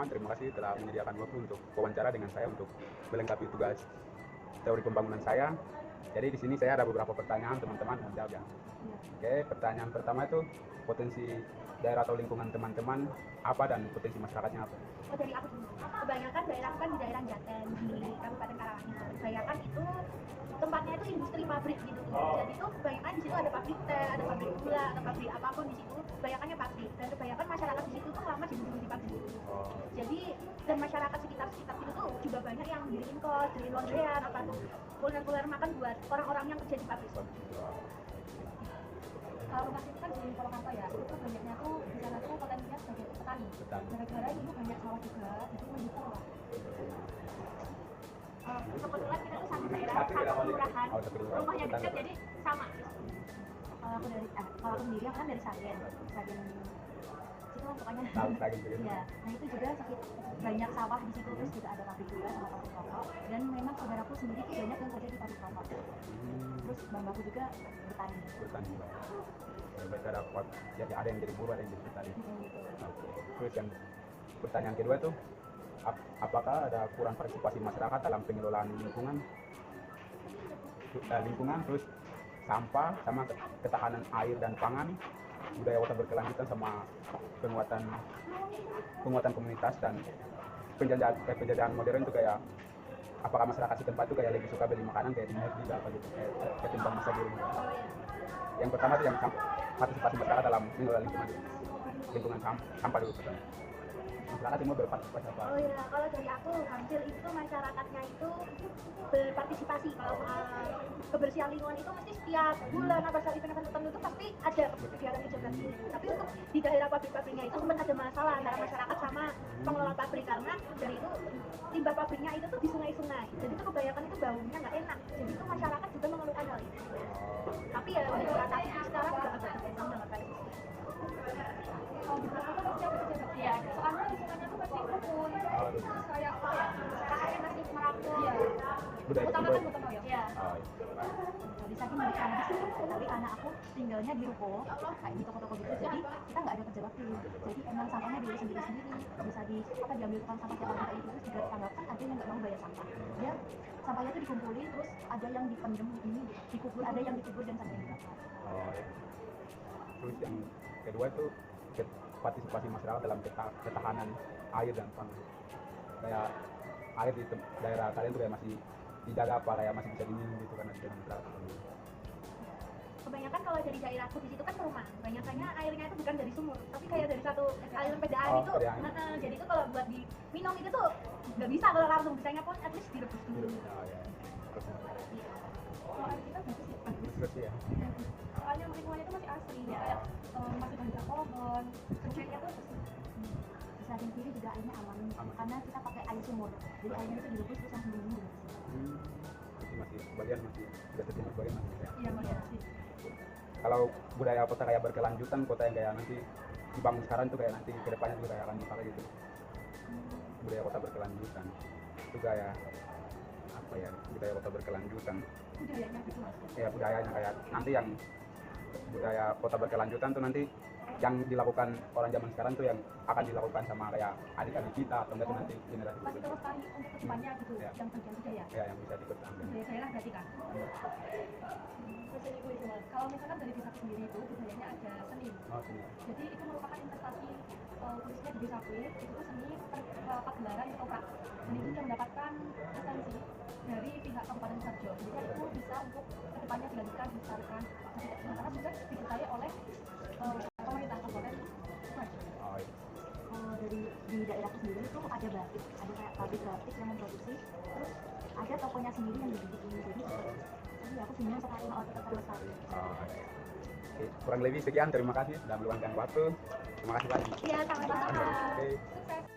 teman-teman, terima kasih telah menyediakan waktu untuk wawancara dengan saya untuk melengkapi tugas teori pembangunan saya. Jadi di sini saya ada beberapa pertanyaan, teman-teman mau jawab ya. Oke, pertanyaan pertama itu potensi daerah atau lingkungan teman-teman apa dan potensi masyarakatnya apa? Oh, dari aku dulu. Kebanyakan daerah kan di daerah Jaten di Kabupaten Karawang. Kebanyakan itu tempatnya itu industri pabrik gitu. Jadi itu kebanyakan di situ ada pabrik teh, ada pabrik gula, ada pabrik apapun di situ. Kebanyakannya pabrik dan kebanyakan masyarakat di situ tuh lama di pabrik. Jadi dan masyarakat sekitar situ tuh juga banyak yang diriin kos, diriin laundryan, apa kuliner makan buat orang-orang yang kerja di pabrik. Kalau rumah itu kan di Purwakarta ya, itu banyaknya tuh di sana tuh potensinya sebagai petani. Gara-gara ini banyak sawah juga, jadi mendukung lah. Kebetulan kita tuh satu daerah, satu kelurahan, rumahnya dekat jadi sama. Kalau aku sendiri aku kan dari Sragen situ kan pokoknya. Ya, nah itu juga banyak sawah di situ, terus juga ada pabrik juga sama pabrik rokok. Dan memang saudaraku sendiri tuh banyak yang kerja di pabrik rokok. Terus banggaku juga bertani. Berarti ada yang jadi buruh, ada yang jadi petani. Terus yang pertanyaan kedua tuh, apakah ada kurang partisipasi masyarakat dalam pengelolaan lingkungan, terus sampah sama ketahanan air dan pangan, budaya kota berkelanjutan sama penguatan komunitas dan penjajahan modern itu kayak apakah masyarakat setempat itu kayak lebih suka beli makanan kayak di McD apa gitu kayak ketimbang masa dulu. Yang pertama itu yang partisipasi masyarakat dalam mengelola lingkungan sampah dulu pertama. Masyarakat semua berpartisipasi apa? Oh ya, kalau dari aku hampir itu masyarakatnya itu berpartisipasi. Kalau soal kebersihan lingkungan itu mesti setiap bulan atau setiap event tertentu itu pasti ada kegiatan kegiatan. Tapi untuk di daerah pabrik-pabriknya itu sempat ada masalah antara masyarakat sama pengelola pabrik karena dari itu limbah pabriknya itu tuh di sungai-sungai. Jadi itu kebanyakan itu baunya nggak enak. Jadi itu masyarakat juga mengeluhkan hal itu. Tapi ya udah diatasi sekarang udah agak berkurang dengan pada sisi. Kalau di belakang kan pasti ada pejabat ya, soalnya lingkungannya tuh pasti rukun, terus kayak masyarakatnya masih merangkul. Utama kan gotong royong. Iya. Di saking di sana di situ, tapi karena aku tinggalnya di ruko, kayak di toko-toko gitu, jadi kita nggak ada kerja bakti. Jadi emang sampahnya diurus sendiri-sendiri, bisa diambil tukang sampah tiap hari itu, terus juga tetanggakan ada yang nggak mau bayar sampah. Dia sampahnya tuh dikumpulin, terus ada yang dipendem ini, dikubur, ada yang dikubur dan sampai dibakar. Terus yang kedua tuh partisipasi masyarakat dalam ketahanan air dan pangan. Kayak air di daerah kalian tuh kayak masih dijaga apa kayak masih bisa diminum gitu karena di dalam masyarakat. Kebanyakan kalau dari daerahku di situ kan perumahan, banyakannya airnya itu bukan dari sumur, tapi kayak dari satu aliran pedaan itu. Jadi itu kalau buat diminum itu tuh nggak bisa kalau langsung, bisanya pun at least direbus dulu. Kalau air kita bagus ya. Soalnya lingkungannya itu masih asli, kayak masih banyak pohon, kecilnya tuh di samping kiri juga airnya aman, karena kita pakai air sumur, jadi airnya itu direbus terus langsung diminum. Masih sebagian masih sudah terima sebagian masih ya. Iya masih. Kalau budaya kota kayak berkelanjutan, kota yang kayak nanti dibangun sekarang tuh kayak nanti kedepannya juga kayak akan dipakai gitu. Budaya kota berkelanjutan itu kayak apa ya, budaya kota berkelanjutan. Budayanya gitu mas. Ya budayanya kayak nanti yang budaya kota berkelanjutan tuh nanti yang dilakukan orang zaman sekarang tuh yang akan dilakukan sama kayak adik-adik kita atau enggak tuh nanti generasi masih terus kali untuk kedepannya gitu ya. Yang bagian budaya ya yang bisa dipertahankan budaya daerah berarti kan. Kalau misalkan dari desa sendiri itu budayanya ada seni. Jadi itu merupakan investasi khususnya di desa itu seni pagelaran opera. Dan itu sudah mendapatkan lisensi dari pihak Kabupaten Sarjo. Jadi itu bisa untuk kedepannya dilanjutkan, dilestarikan. Sementara juga dipercaya oleh pemerintah Kabupaten Sarjo. Dari di daerahku sendiri itu ada batik, ada kayak pabrik batik yang memproduksi, terus ada tokonya sendiri yang dibikin. Jadi aku senang sekali sama orang terlestari. Kurang lebih sekian, terima kasih sudah meluangkan waktu. Terima kasih banyak. Iya, sama-sama. Sukses.